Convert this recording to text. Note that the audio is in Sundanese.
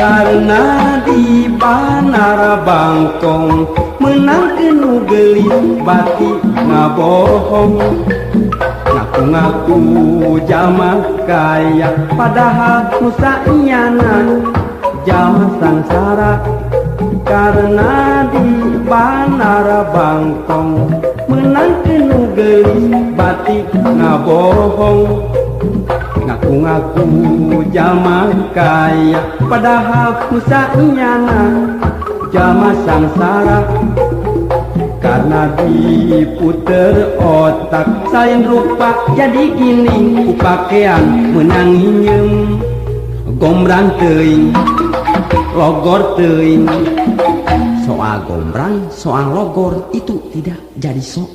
karena di Banara Bangkong menang kenu gelis bati ngabohong. Ngaku-ngaku jama kaya padahal nusa iyanan jama sangsara. Karena di Banara Bangkong menang kenu gelis bati ngabohong. Ngaku-ngaku jama kaya padahal nusa iyanan jama sangsara. Karena diputer otak sain rupa jadi gini pakaian menang hinyem gombrang teuing logor teuing. Soal gombrang soal logor itu tidak jadi soal.